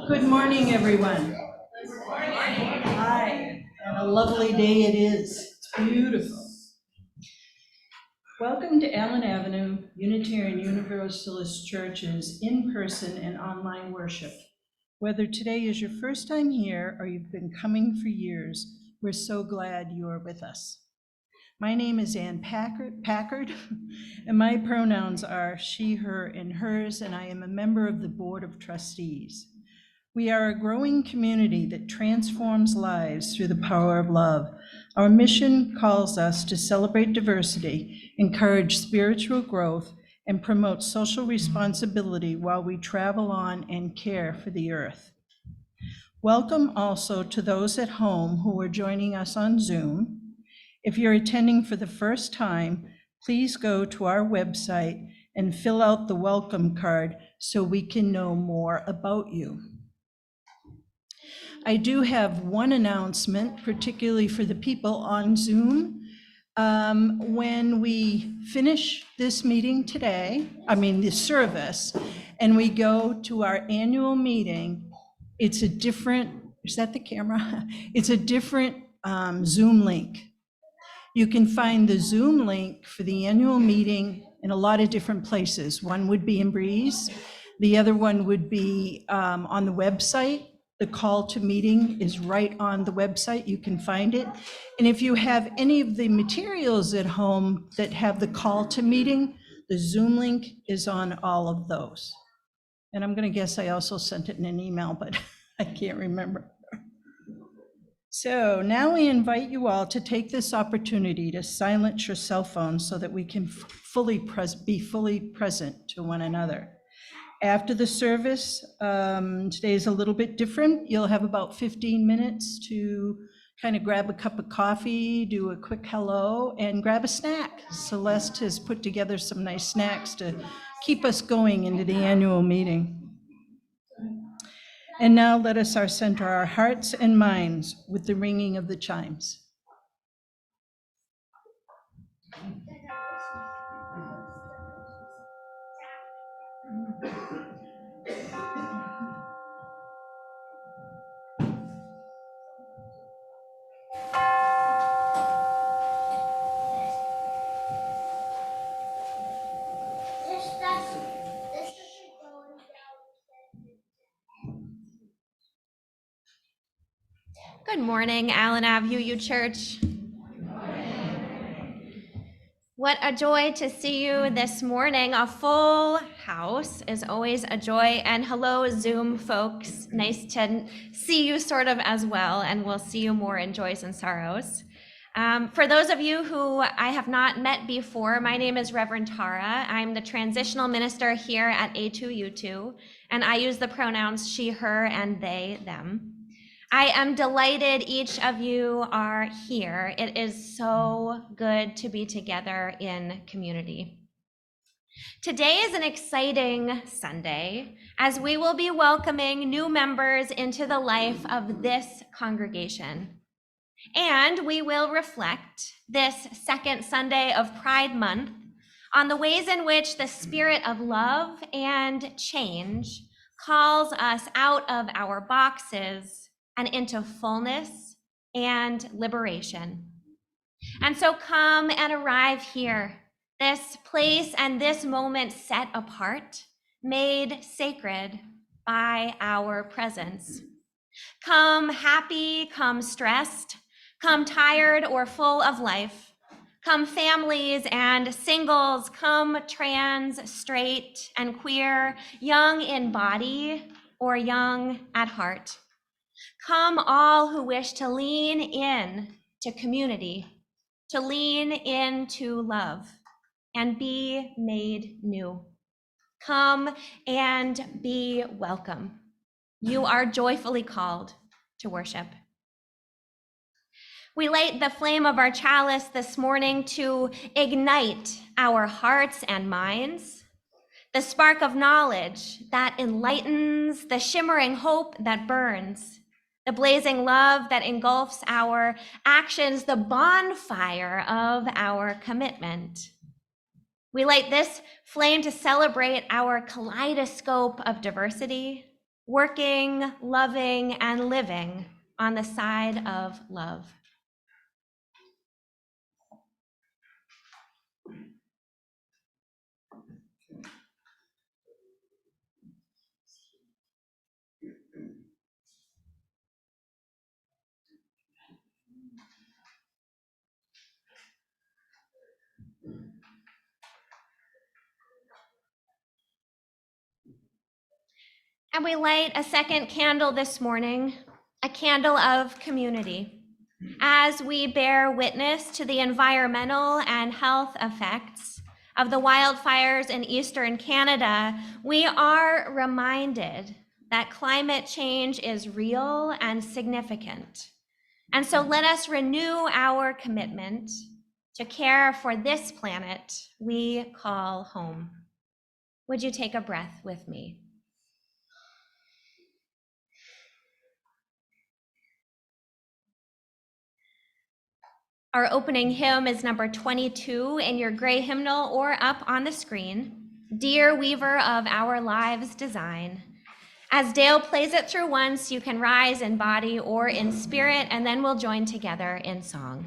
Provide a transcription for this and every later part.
Good morning, everyone. Hi, and a lovely day it is. It's beautiful. Welcome to Allen Avenue Unitarian Universalist Church's in-person and online worship. Whether today is your first time here or you've been coming for years, we're so glad you are with us. My name is Ann Packard, and my pronouns are she, her, and hers, and I am a member of the Board of Trustees. We are a growing community that transforms lives through the power of love. Our mission calls us to celebrate diversity, encourage spiritual growth, and promote social responsibility while we travel on and care for the earth. Welcome also to those at home who are joining us on Zoom. If you're attending for the first time, please go to our website and fill out the welcome card so we can know more about you. I do have one announcement, particularly for the people on Zoom. When we finish this meeting today, this service, and we go to our annual meeting, it's a different, is that the camera? It's a different Zoom link. You can find the Zoom link for the annual meeting in a lot of different places. One would be in Breeze. The other one would be on the website. The call to meeting is right on the website. You can find it. And if you have any of the materials at home that have the call to meeting, the Zoom link is on all of those. And I'm going to guess I also sent it in an email, but I can't remember. So now we invite you all to take this opportunity to silence your cell phones so that we can be fully present to one another. After the service, today is a little bit different. You'll have about 15 minutes to kind of grab a cup of coffee, do a quick hello, and grab a snack. Celeste has put together some nice snacks to keep us going into the annual meeting. And now let us center our hearts and minds with the ringing of the chimes. Good morning, Allen Avenue U Church. What a joy to see you this morning. A full house is always a joy. And hello, Zoom folks. Nice to see you sort of as well, and we'll see you more in joys and sorrows. For those of you who I have not met before, my name is Reverend Tara. I'm the transitional minister here at A2U2, and I use the pronouns she, her, and they, them. I am delighted each of you are here. It is so good to be together in community. Today is an exciting Sunday, as we will be welcoming new members into the life of this congregation. And we will reflect this second Sunday of Pride Month on the ways in which the spirit of love and change calls us out of our boxes and into fullness and liberation. And so come and arrive here, this place and this moment set apart, made sacred by our presence. Come happy, come stressed, come tired or full of life. Come families and singles, come trans, straight, and queer, young in body or young at heart. Come all who wish to lean in to community, to lean into love and be made new. Come and be welcome. You are joyfully called to worship. We light the flame of our chalice this morning to ignite our hearts and minds, the spark of knowledge that enlightens, the shimmering hope that burns, the blazing love that engulfs our actions, the bonfire of our commitment. We light this flame to celebrate our kaleidoscope of diversity, working, loving, and living on the side of love. And we light a second candle this morning, a candle of community. As we bear witness to the environmental and health effects of the wildfires in Eastern Canada, we are reminded that climate change is real and significant. And so let us renew our commitment to care for this planet we call home. Would you take a breath with me? Our opening hymn is number 22 in your gray hymnal or up on the screen, Dear Weaver of Our Lives' Design. As Dale plays it through once, you can rise in body or in spirit, and then we'll join together in song.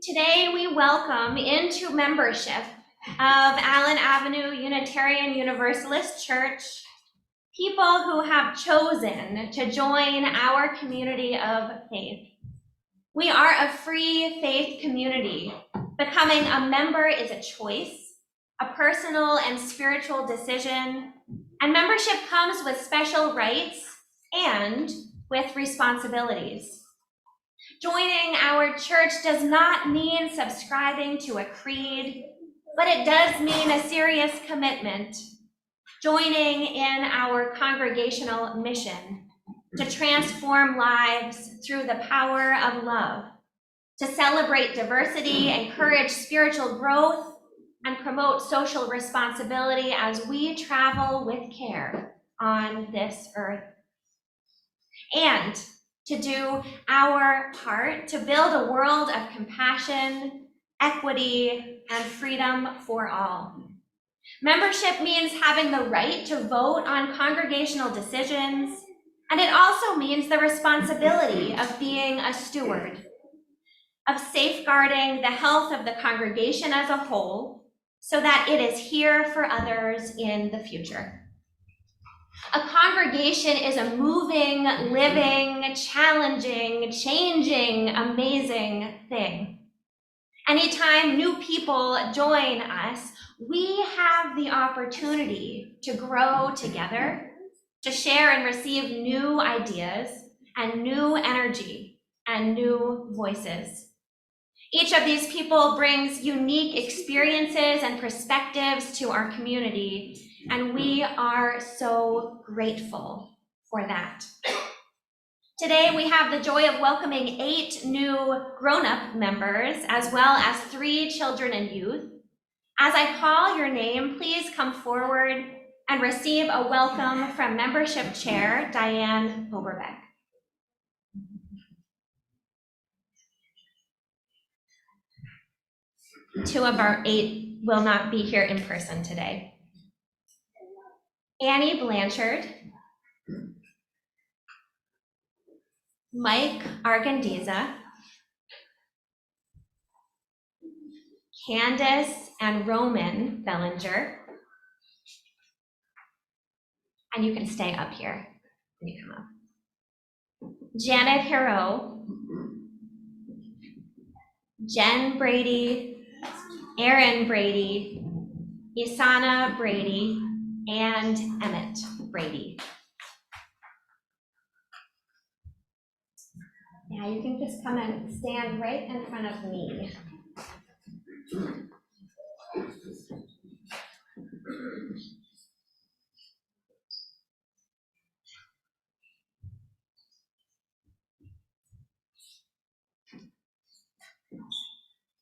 Today, we welcome into membership of Allen Avenue Unitarian Universalist Church people who have chosen to join our community of faith. We are a free faith community. Becoming a member is a choice, a personal and spiritual decision, and membership comes with special rights and with responsibilities. Joining our church does not mean subscribing to a creed, but it does mean a serious commitment, joining in our congregational mission to transform lives through the power of love, to celebrate diversity, encourage spiritual growth, and promote social responsibility as we travel with care on this earth. And to do our part to build a world of compassion, equity, and freedom for all. Membership means having the right to vote on congregational decisions, and it also means the responsibility of being a steward, of safeguarding the health of the congregation as a whole so that it is here for others in the future. A congregation is a moving, living, challenging, changing, amazing thing. Anytime new people join us, we have the opportunity to grow together, to share and receive new ideas and new energy and new voices. Each of these people brings unique experiences and perspectives to our community, and we are so grateful for that. Today, we have the joy of welcoming 8 new grown-up members, as well as 3 children and youth. As I call your name, please come forward and receive a welcome from Membership Chair Diane Oberbeck. Two of our 8 will not be here in person today. Annie Blanchard, Mike Argandiza, Candace and Roman Bellinger, and you can stay up here when you come up. Janet Hero, Jen Brady, Aaron Brady, Isana Brady, and Emmett Brady. Now you can just come and stand right in front of me.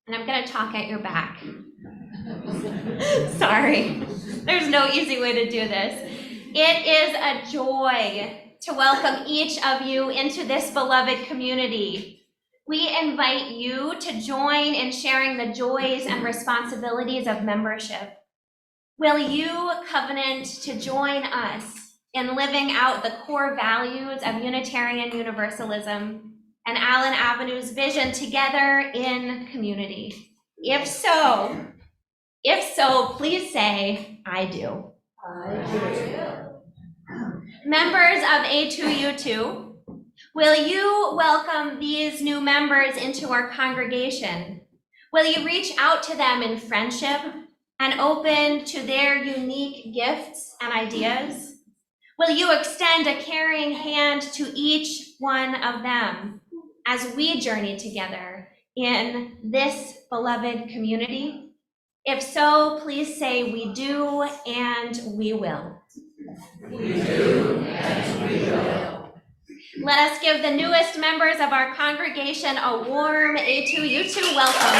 And I'm gonna talk at your back. Sorry, there's no easy way to do this. It is a joy to welcome each of you into this beloved community. We invite you to join in sharing the joys and responsibilities of membership. Will you covenant to join us in living out the core values of Unitarian Universalism and Allen Avenue's vision together in community? If so, please say, I do. I do. Members of A2U2, will you welcome these new members into our congregation? Will you reach out to them in friendship and open to their unique gifts and ideas? Will you extend a caring hand to each one of them as we journey together in this beloved community? If so, please say we do and we will. We do and we will. Let us give the newest members of our congregation a warm A2U2 welcome.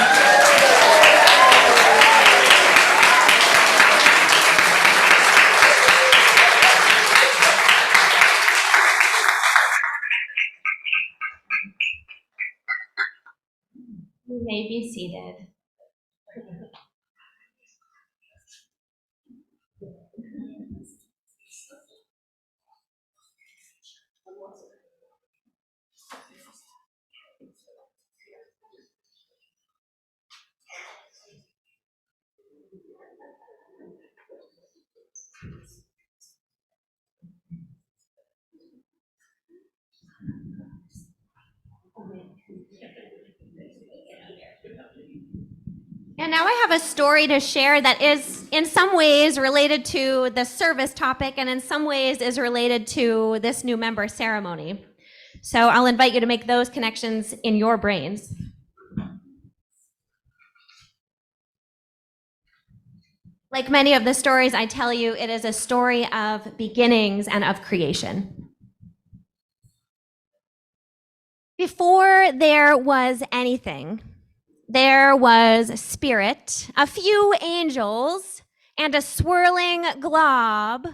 You may be seated. And now I have a story to share that is in some ways related to the service topic and in some ways is related to this new member ceremony. So I'll invite you to make those connections in your brains. Like many of the stories I tell you, it is a story of beginnings and of creation. Before there was anything, there was spirit, a few angels, and a swirling glob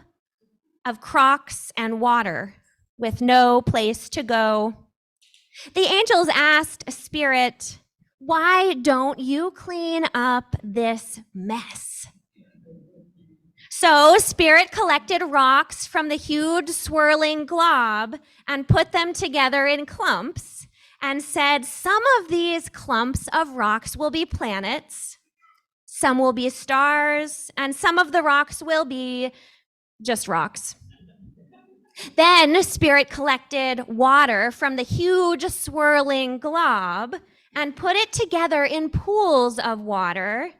of crocks and water with no place to go. The angels asked Spirit, "Why don't you clean up this mess?" So Spirit collected rocks from the huge swirling glob and put them together in clumps and said, "Some of these clumps of rocks will be planets, some will be stars, and some of the rocks will be just rocks." Then Spirit collected water from the huge swirling glob and put it together in pools of water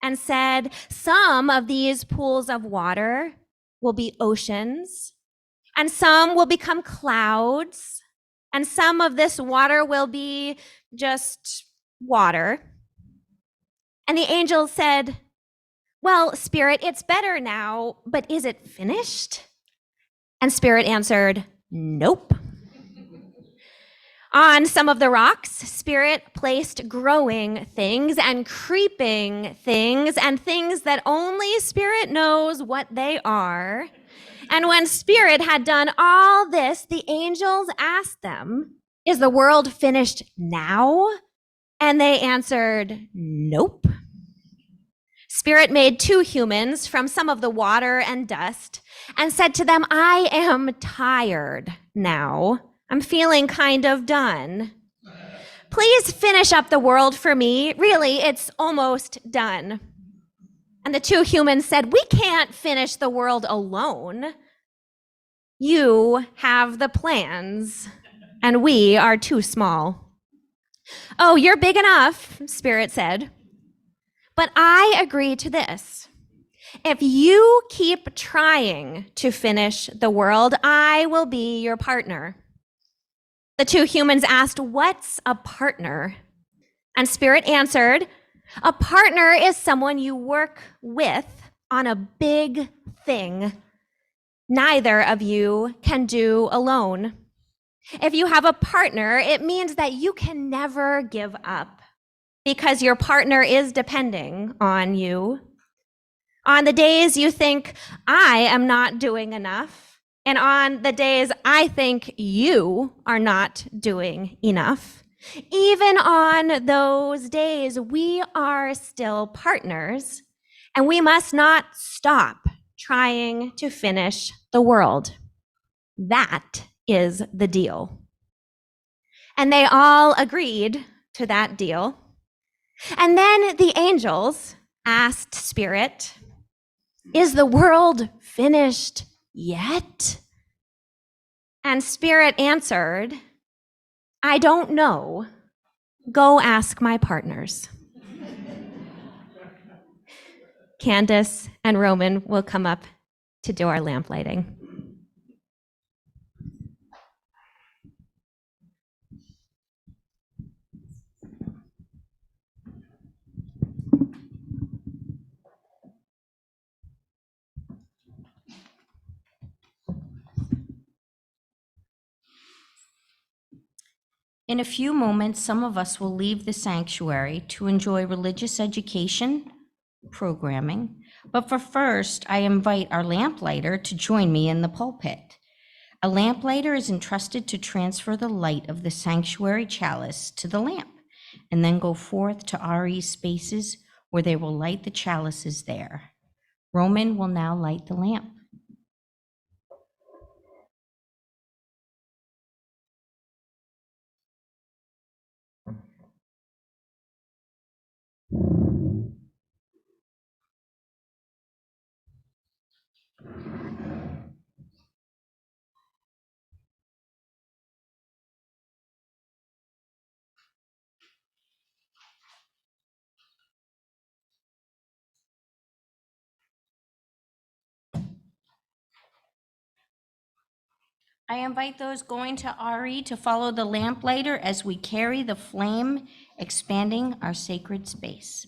and said, "Some of these pools of water will be oceans, and some will become clouds, and some of this water will be just water." And the angel said, "Well, Spirit, it's better now, but is it finished?" And Spirit answered, "Nope." On some of the rocks, Spirit placed growing things and creeping things and things that only Spirit knows what they are. And when Spirit had done all this, the angels asked them, "Is the world finished now?" And they answered, "Nope." Spirit made 2 humans from some of the water and dust and said to them, "I am tired now. I'm feeling kind of done. Please finish up the world for me. Really, it's almost done." And the 2 humans said, "We can't finish the world alone. You have the plans, and we are too small." "Oh, you're big enough," Spirit said. "But I agree to this. If you keep trying to finish the world, I will be your partner." The 2 humans asked, "What's a partner?" And Spirit answered, "A partner is someone you work with on a big thing neither of you can do alone. If you have a partner, it means that you can never give up because your partner is depending on you. On the days you think, I am not doing enough, and on the days I think you are not doing enough, even on those days, we are still partners, and we must not stop trying to finish the world. That is the deal." And they all agreed to that deal. And then the angels asked Spirit, "Is the world finished yet?" And Spirit answered, "I don't know. Go ask my partners." Candace and Roman will come up to do our lamp lighting. In a few moments, some of us will leave the sanctuary to enjoy religious education programming. But for first, I invite our lamplighter to join me in the pulpit. A lamplighter is entrusted to transfer the light of the sanctuary chalice to the lamp and then go forth to RE spaces where they will light the chalices there. Roman will now light the lamp. I invite those going to RE to follow the lamplighter as we carry the flame, expanding our sacred space.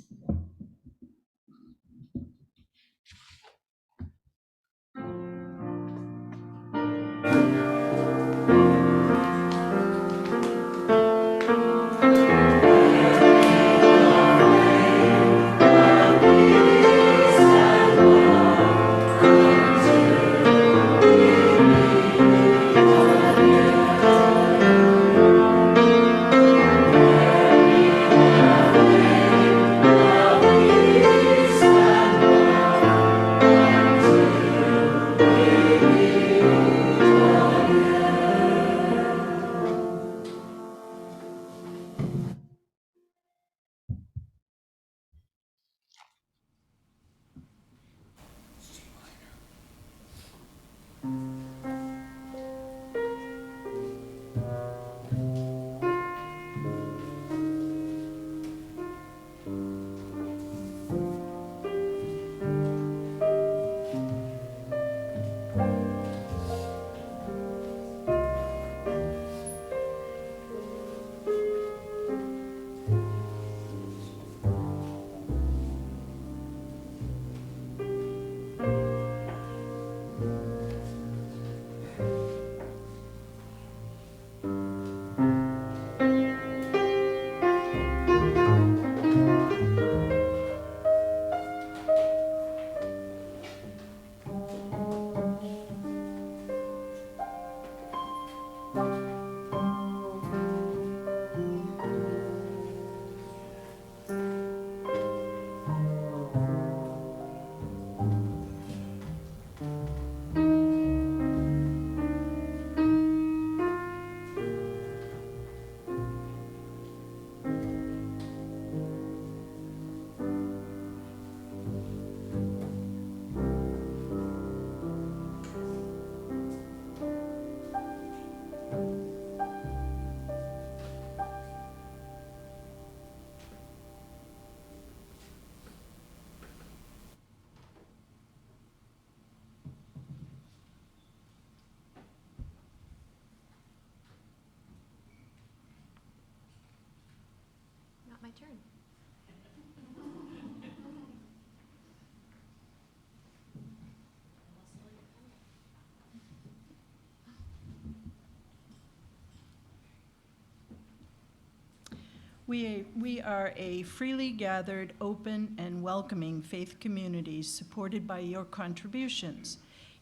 We are a freely gathered, open, and welcoming faith community supported by your contributions.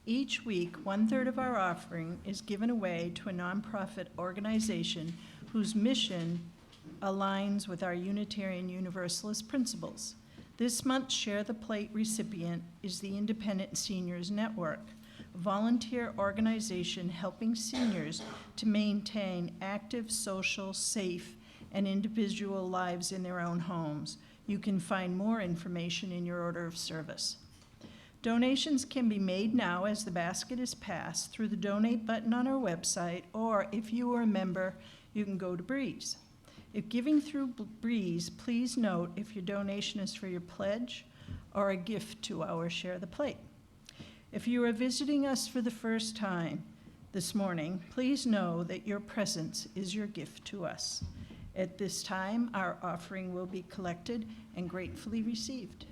Each week, 1/3 of our offering is given away to a nonprofit organization whose mission aligns with our Unitarian Universalist principles. This month's Share the Plate recipient is the Independent Seniors Network, a volunteer organization helping seniors to maintain active, social, safe, and individual lives in their own homes. You can find more information in your order of service. Donations can be made now as the basket is passed through the donate button on our website, or if you are a member, you can go to Breeze. If giving through Breeze, please note if your donation is for your pledge or a gift to our Share the Plate. If you are visiting us for the first time this morning, please know that your presence is your gift to us. At this time, our offering will be collected and gratefully received.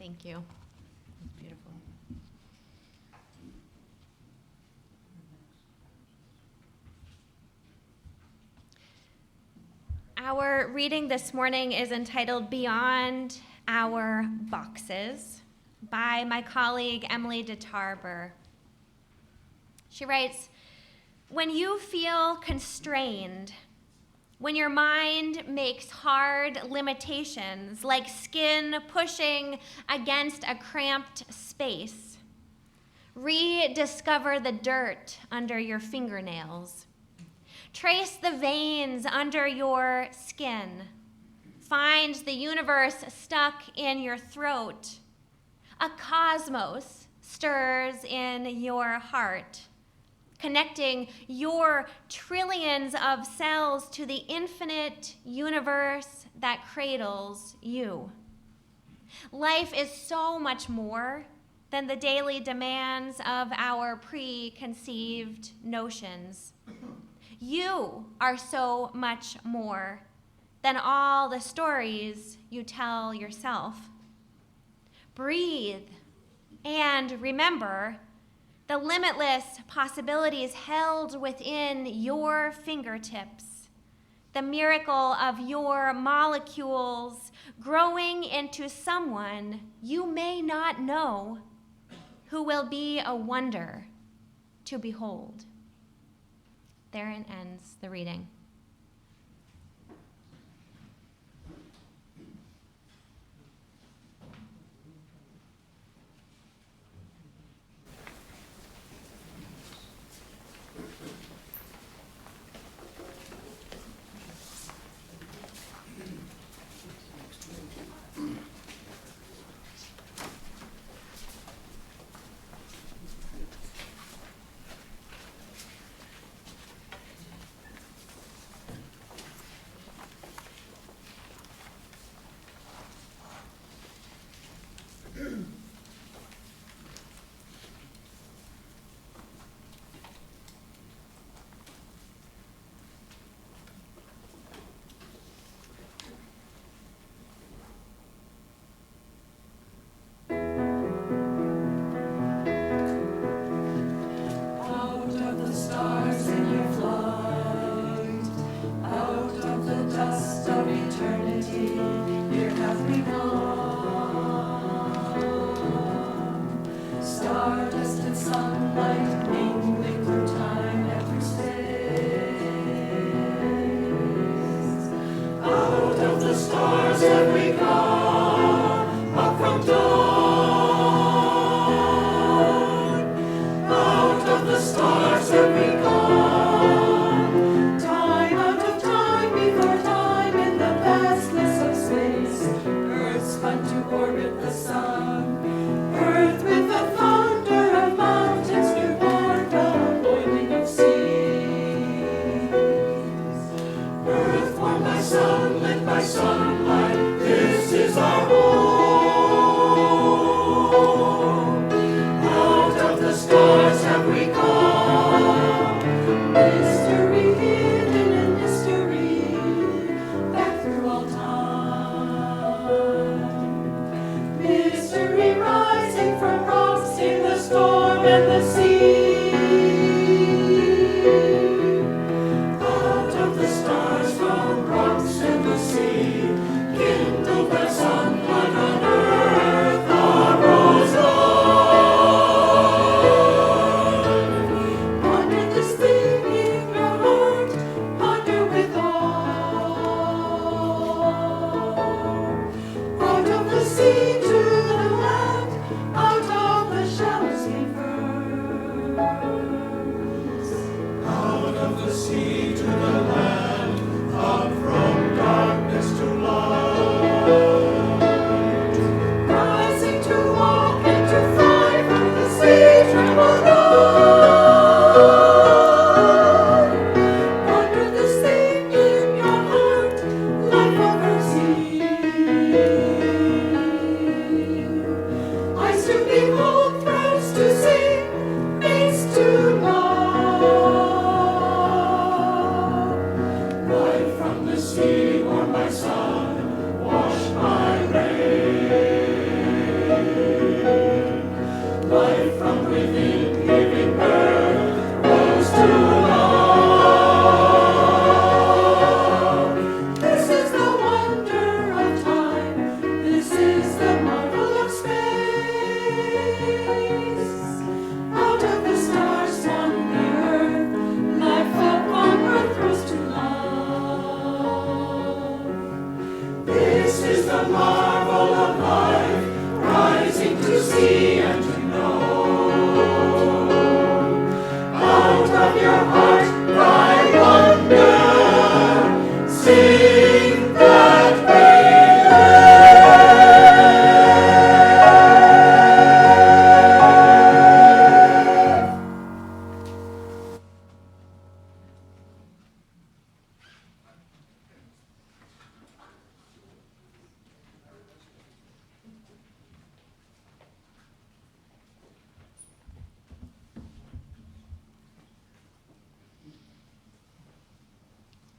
Thank you. Beautiful. Our reading this morning is entitled Beyond Our Boxes by my colleague Emily DeTarber. She writes, when you feel constrained, when your mind makes hard limitations like skin pushing against a cramped space, rediscover the dirt under your fingernails. Trace the veins under your skin. Find the universe stuck in your throat. A cosmos stirs in your heart, connecting your trillions of cells to the infinite universe that cradles you. Life is so much more than the daily demands of our preconceived notions. You are so much more than all the stories you tell yourself. Breathe and remember the limitless possibilities held within your fingertips, the miracle of your molecules growing into someone you may not know, who will be a wonder to behold. Therein ends the reading. Mystery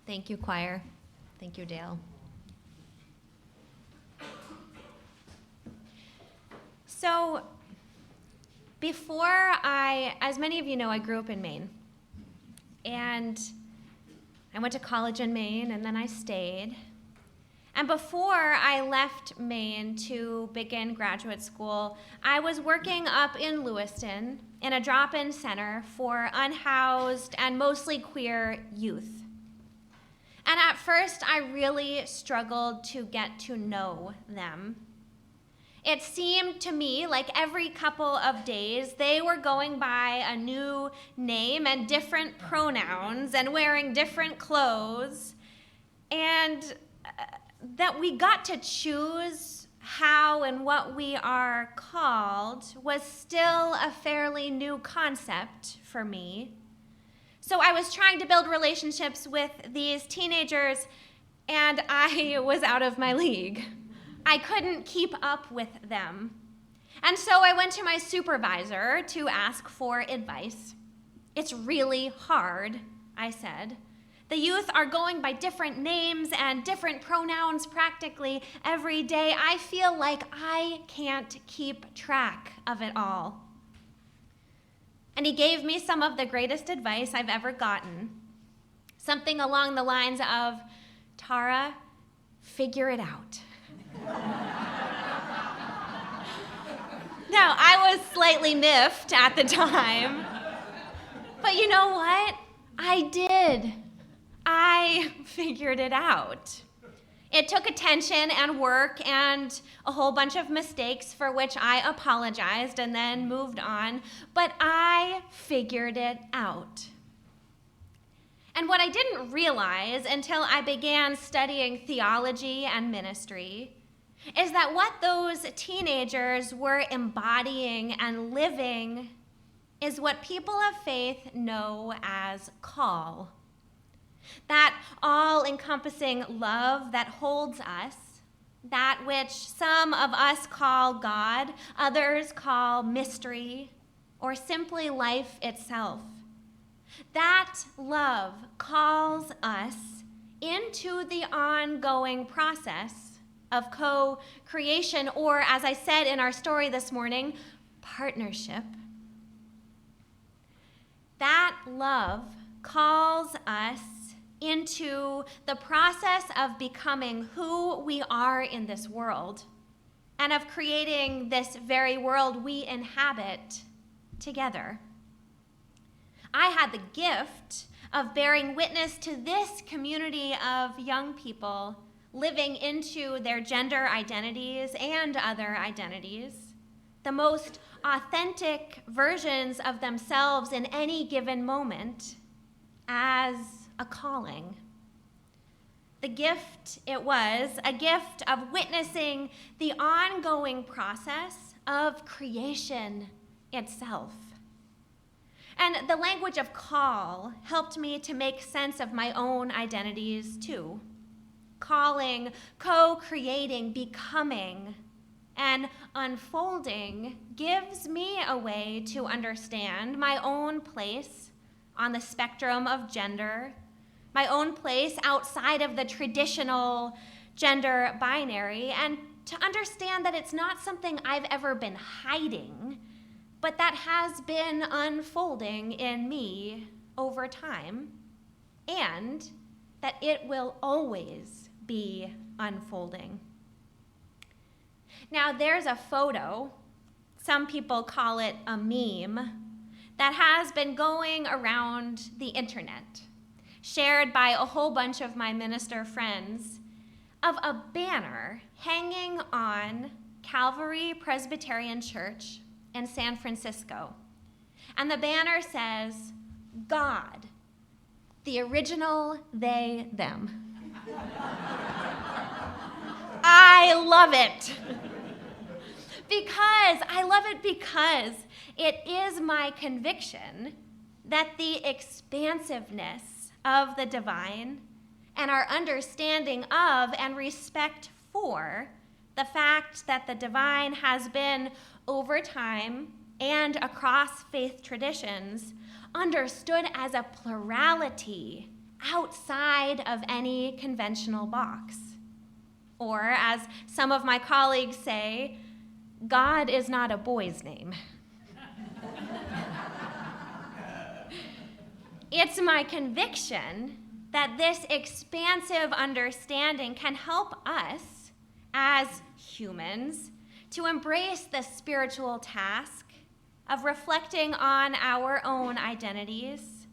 Thank you, choir. Thank you, Dale. So, as many of you know, I grew up in Maine. And I went to college in Maine, and then I stayed. And before I left Maine to begin graduate school, I was working up in Lewiston in a drop-in center for unhoused and mostly queer youth. And at first, I really struggled to get to know them. It seemed to me like every couple of days, they were going by a new name and different pronouns and wearing different clothes, and that we got to choose how and what we are called was still a fairly new concept for me. So I was trying to build relationships with these teenagers, and I was out of my league. I couldn't keep up with them. And so I went to my supervisor to ask for advice. "It's really hard," I said. "The youth are going by different names and different pronouns practically every day. I feel like I can't keep track of it all." And he gave me some of the greatest advice I've ever gotten. Something along the lines of, "Tara, figure it out." Now, I was slightly miffed at the time, but you know what? I did. I figured it out. It took attention and work and a whole bunch of mistakes for which I apologized and then moved on, but I figured it out. And what I didn't realize until I began studying theology and ministry is that what those teenagers were embodying and living is what people of faith know as call. That all-encompassing love that holds us, that which some of us call God, others call mystery, or simply life itself. That love calls us into the ongoing process of co-creation, or, as I said in our story this morning, partnership. That love calls us into the process of becoming who we are in this world and of creating this very world we inhabit together. I had the gift of bearing witness to this community of young people living into their gender identities and other identities, the most authentic versions of themselves in any given moment, as a calling. The gift, it was a gift of witnessing the ongoing process of creation itself. And the language of call helped me to make sense of my own identities too. Calling, co-creating, becoming, and unfolding gives me a way to understand my own place on the spectrum of gender, my own place outside of the traditional gender binary, and to understand that it's not something I've ever been hiding, but that has been unfolding in me over time, and that it will always be unfolding. Now, there's a photo, some people call it a meme, that has been going around the internet, shared by a whole bunch of my minister friends, of a banner hanging on Calvary Presbyterian Church in San Francisco. And the banner says, God, the original they, them. I love it. Because it is my conviction that the expansiveness of the divine and our understanding of and respect for the fact that the divine has been over time and across faith traditions understood as a plurality outside of any conventional box. Or, as some of my colleagues say, God is not a boy's name. It's my conviction that this expansive understanding can help us as humans to embrace the spiritual task of reflecting on our own identities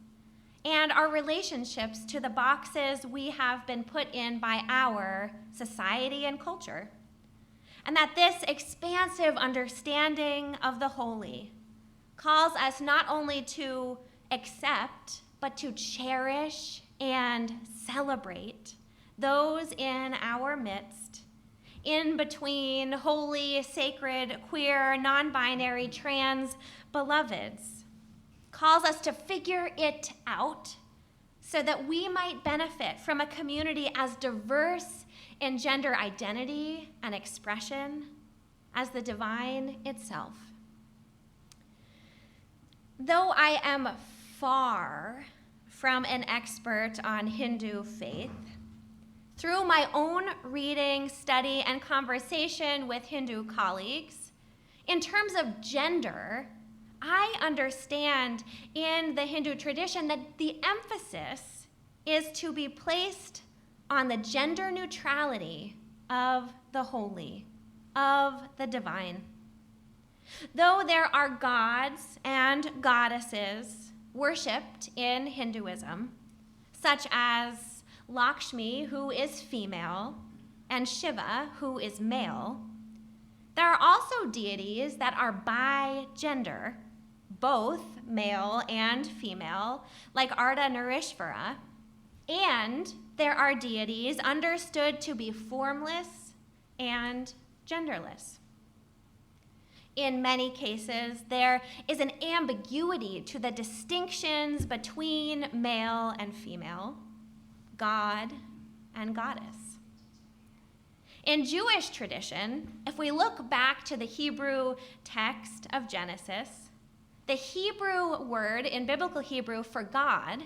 and our relationships to the boxes we have been put in by our society and culture. And that this expansive understanding of the holy calls us not only to accept, but to cherish and celebrate those in our midst, in between holy, sacred, queer, non-binary, trans beloveds, calls us to figure it out so that we might benefit from a community as diverse in gender identity and expression as the divine itself. Though I am far from an expert on Hindu faith, through my own reading, study, and conversation with Hindu colleagues, in terms of gender, I understand in the Hindu tradition that the emphasis is to be placed on the gender neutrality of the holy, of the divine. Though there are gods and goddesses worshipped in Hinduism, such as Lakshmi, who is female, and Shiva, who is male, there are also deities that are by gender, both male and female, like Ardhanarishvara, and there are deities understood to be formless and genderless. In many cases, there is an ambiguity to the distinctions between male and female, God and goddess. In Jewish tradition, if we look back to the Hebrew text of Genesis, the Hebrew word in biblical Hebrew for God,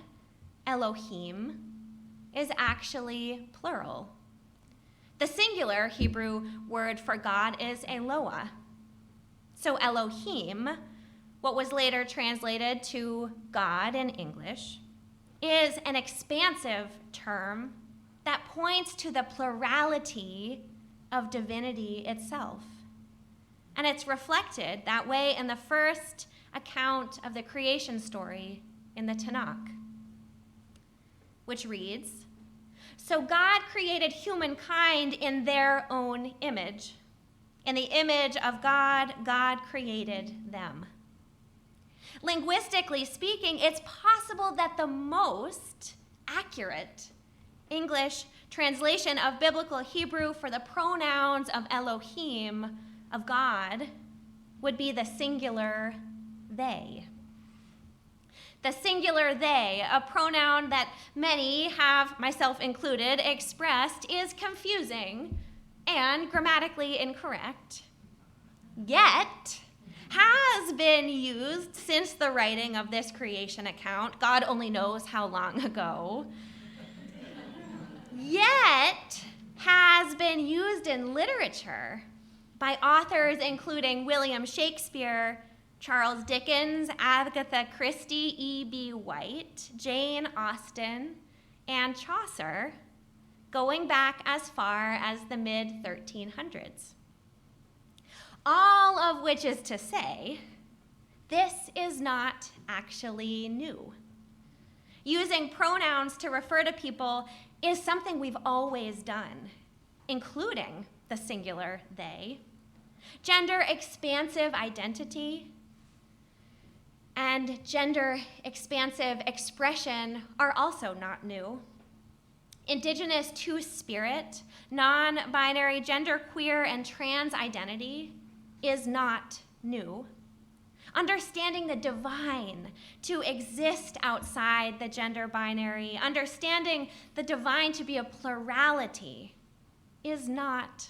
Elohim, is actually plural. The singular Hebrew word for God is Eloah. So Elohim, what was later translated to God in English, is an expansive term that points to the plurality of divinity itself. And it's reflected that way in the first account of the creation story in the Tanakh, which reads, "So God created humankind in their own image. In the image of God, God created them." Linguistically speaking, it's possible that the most accurate English translation of biblical Hebrew for the pronouns of Elohim, of God, would be the singular they. The singular they, a pronoun that many have, myself included, expressed is confusing and grammatically incorrect, yet has been used since the writing of this creation account, God only knows how long ago, yet has been used in literature by authors including William Shakespeare, Charles Dickens, Agatha Christie, E.B. White, Jane Austen, and Chaucer, going back as far as the mid-1300s. All of which is to say, this is not actually new. Using pronouns to refer to people is something we've always done. including the singular they, gender expansive identity, and gender expansive expression are also not new. Indigenous two-spirit, non-binary, genderqueer, and trans identity is not new. Understanding the divine to exist outside the gender binary, understanding the divine to be a plurality is not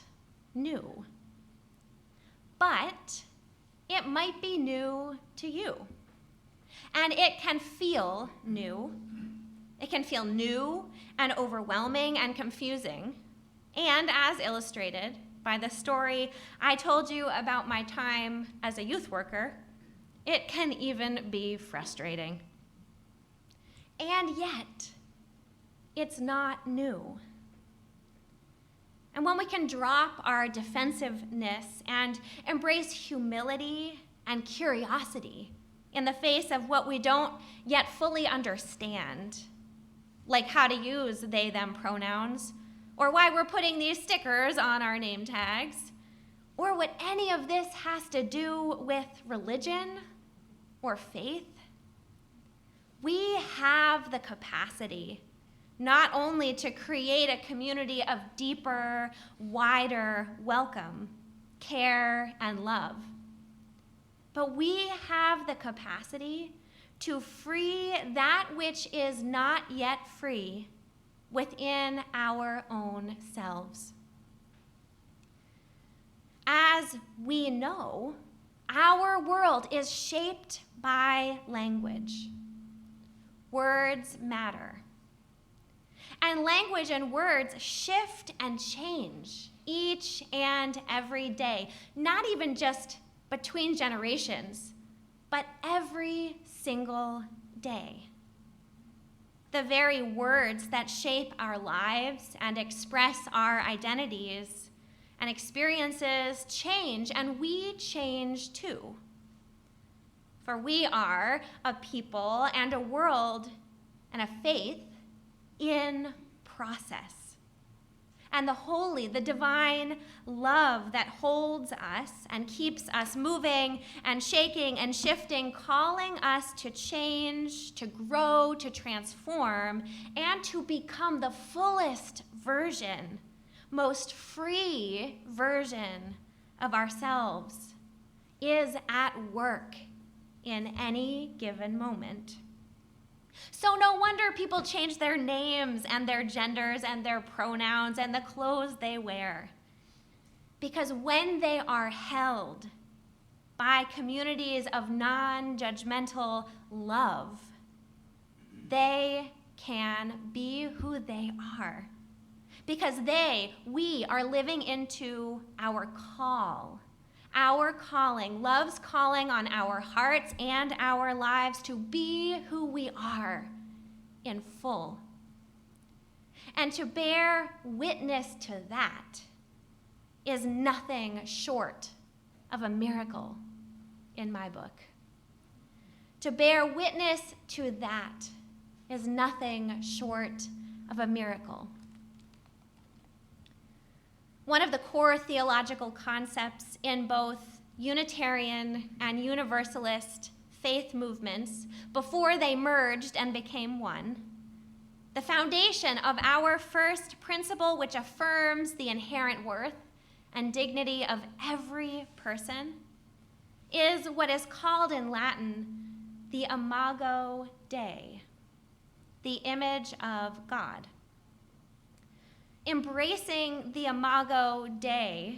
new. But it might be new to you. And it can feel new. It can feel new and overwhelming and confusing. And as illustrated by the story I told you about my time as a youth worker, it can even be frustrating. And yet, it's not new. And when we can drop our defensiveness and embrace humility and curiosity in the face of what we don't yet fully understand, like how to use they, them pronouns, or why we're putting these stickers on our name tags, or what any of this has to do with religion or faith, we have the capacity not only to create a community of deeper, wider welcome, care, and love, but we have the capacity to free that which is not yet free within our own selves. As we know, our world is shaped by language. Words matter. And language and words shift and change each and every day, not even just between generations, but every single day. The very words that shape our lives and express our identities and experiences change, and we change too. For we are a people and a world and a faith in process. And the holy, the divine love that holds us and keeps us moving and shaking and shifting, calling us to change, to grow, to transform, and to become the fullest version, most free version of ourselves, is at work in any given moment. So no wonder people change their names and their genders and their pronouns and the clothes they wear. Because when they are held by communities of non-judgmental love, they can be who they are. Because we are living into our call. Our calling, love's calling on our hearts and our lives to be who we are in full. And to bear witness to that is nothing short of a miracle in my book. To bear witness to that is nothing short of a miracle. One of the core theological concepts in both Unitarian and Universalist faith movements before they merged and became one, the foundation of our first principle, which affirms the inherent worth and dignity of every person, is what is called in Latin the imago Dei, the image of God. Embracing the imago Dei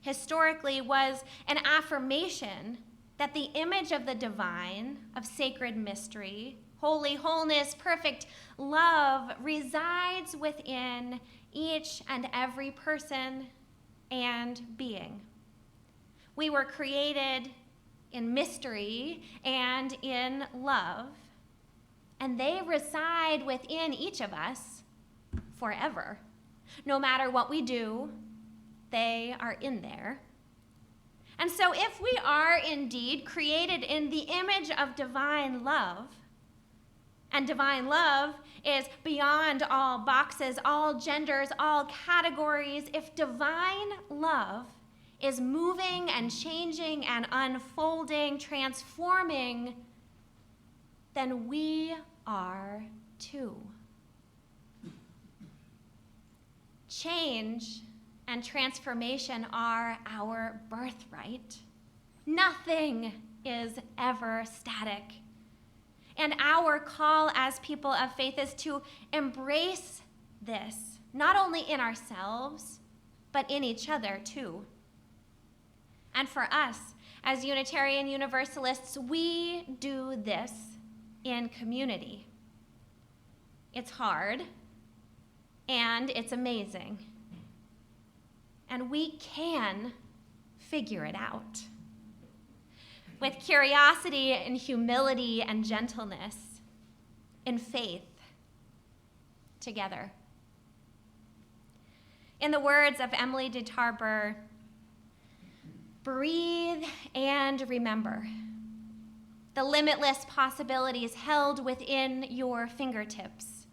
historically was an affirmation that the image of the divine, of sacred mystery, holy wholeness, perfect love resides within each and every person and being. We were created in mystery and in love, and they reside within each of us forever. No matter what we do, they are in there. And so if we are indeed created in the image of divine love, And divine love is beyond all boxes, all genders, all categories. If divine love is moving and changing and unfolding, transforming, then we are too. Change and transformation are our birthright. Nothing is ever static. And our call as people of faith is to embrace this, not only in ourselves, but in each other too. And for us, as Unitarian Universalists, we do this in community. It's hard, and it's amazing. And we can figure it out. With curiosity and humility and gentleness, in faith, together. In the words of Emily de Tarbur, breathe and remember the limitless possibilities held within your fingertips,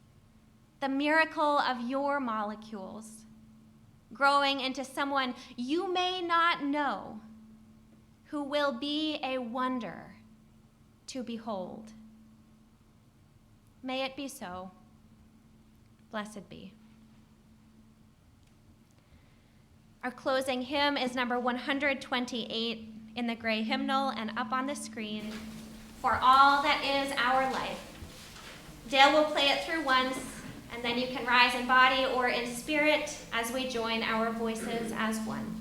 the miracle of your molecules, growing into someone you may not know, who will be a wonder to behold. May it be so. Blessed be. Our closing hymn is number 128 in the gray hymnal and up on the screen, For All That Is Our Life. Dale will play it through once, and then you can rise in body or in spirit as we join our voices as one.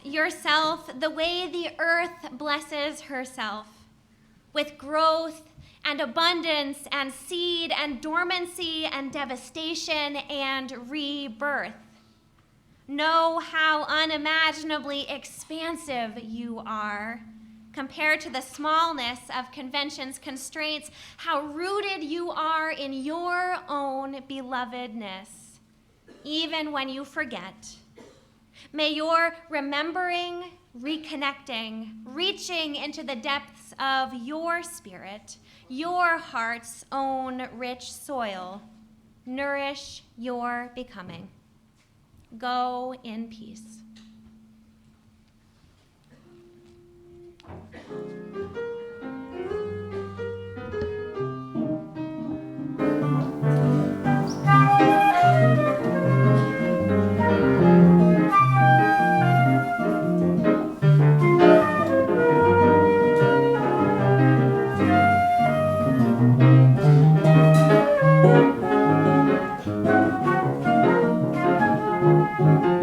Yourself the way the earth blesses herself, with growth and abundance and seed and dormancy and devastation and rebirth. Know how unimaginably expansive you are compared to the smallness of convention's constraints, how rooted you are in your own belovedness, even when you forget. May your remembering, reconnecting, reaching into the depths of your spirit, your heart's own rich soil, nourish your becoming. Go in peace. Amen.